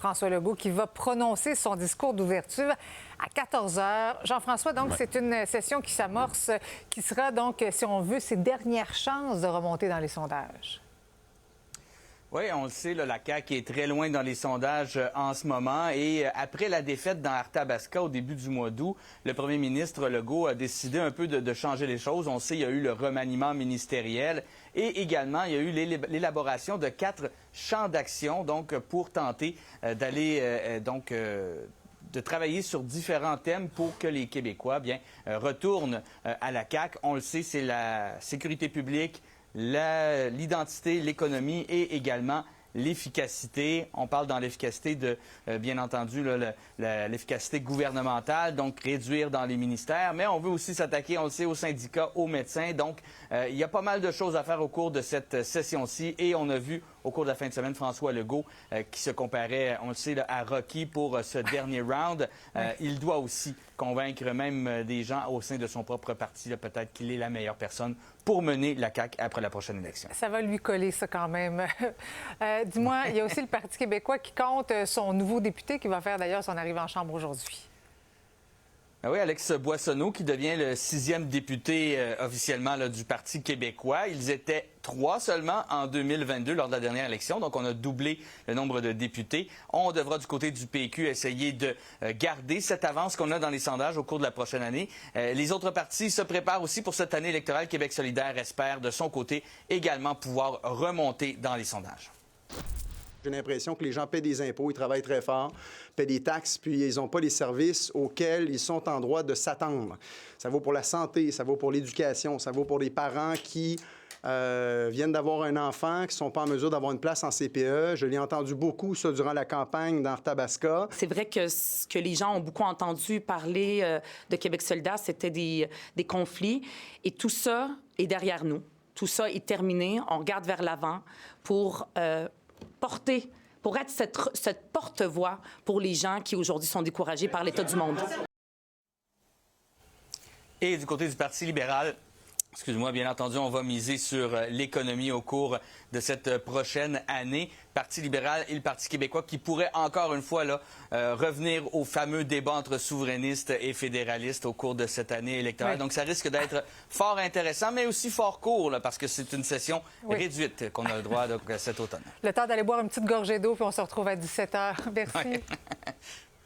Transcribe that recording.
François Legault qui va prononcer son discours d'ouverture à 14 h. Jean-François, donc, c'est une session qui s'amorce, qui sera donc, si on veut, ses dernières chances de remonter dans les sondages. Oui, on le sait, là, la CAQ est très loin dans les sondages en ce moment. Et après la défaite dans Arthabasca au début du mois d'août, le premier ministre Legault a décidé un peu de changer les choses. On sait, il y a eu le remaniement ministériel et également, il y a eu l'élaboration de 4 champs d'action donc pour tenter d'aller de travailler sur différents thèmes pour que les Québécois retournent à la CAQ. On le sait, c'est la sécurité publique, l'identité, l'économie et également l'efficacité. On parle dans l'efficacité de, bien entendu, l'efficacité gouvernementale, donc réduire dans les ministères, mais on veut aussi s'attaquer, on le sait, aux syndicats, aux médecins. Donc, il y a pas mal de choses à faire au cours de cette session-ci et on a vu au cours de la fin de semaine François Legault qui se comparait, on le sait, là, à Rocky pour ce dernier round. Il doit aussi convaincre même des gens au sein de son propre parti, peut-être qu'il est la meilleure personne pour mener la CAQ après la prochaine élection. Ça va lui coller, ça, quand même. Dis-moi, il y a aussi le Parti québécois qui compte son nouveau député qui va faire d'ailleurs son arrivée en Chambre aujourd'hui. Ah oui, Alex Boissonneau, qui devient le 6e député officiellement là, du Parti québécois. Ils étaient 3 seulement en 2022 lors de la dernière élection, donc on a doublé le nombre de députés. On devra du côté du PQ essayer de garder cette avance qu'on a dans les sondages au cours de la prochaine année. Les autres partis se préparent aussi pour cette année électorale. Québec solidaire espère de son côté également pouvoir remonter dans les sondages. J'ai l'impression que les gens paient des impôts, ils travaillent très fort, paient des taxes, puis ils n'ont pas les services auxquels ils sont en droit de s'attendre. Ça vaut pour la santé, ça vaut pour l'éducation, ça vaut pour les parents qui viennent d'avoir un enfant, qui ne sont pas en mesure d'avoir une place en CPE. Je l'ai entendu beaucoup, ça, durant la campagne dans Arthabasca. C'est vrai que ce que les gens ont beaucoup entendu parler de Québec solidaire, c'était des conflits. Et tout ça est derrière nous. Tout ça est terminé. On regarde vers l'avant pour être cette porte-voix pour les gens qui aujourd'hui sont découragés par l'état du monde. Et du côté du Parti libéral, excuse-moi, bien entendu, on va miser sur l'économie au cours de cette prochaine année. Parti libéral et le Parti québécois qui pourraient encore une fois là, revenir au fameux débat entre souverainistes et fédéralistes au cours de cette année électorale. Oui. Donc ça risque d'être fort intéressant, mais aussi fort court, là, parce que c'est une session réduite qu'on a le droit donc, cet automne. Le temps d'aller boire une petite gorgée d'eau, puis on se retrouve à 17 h. Merci. Oui.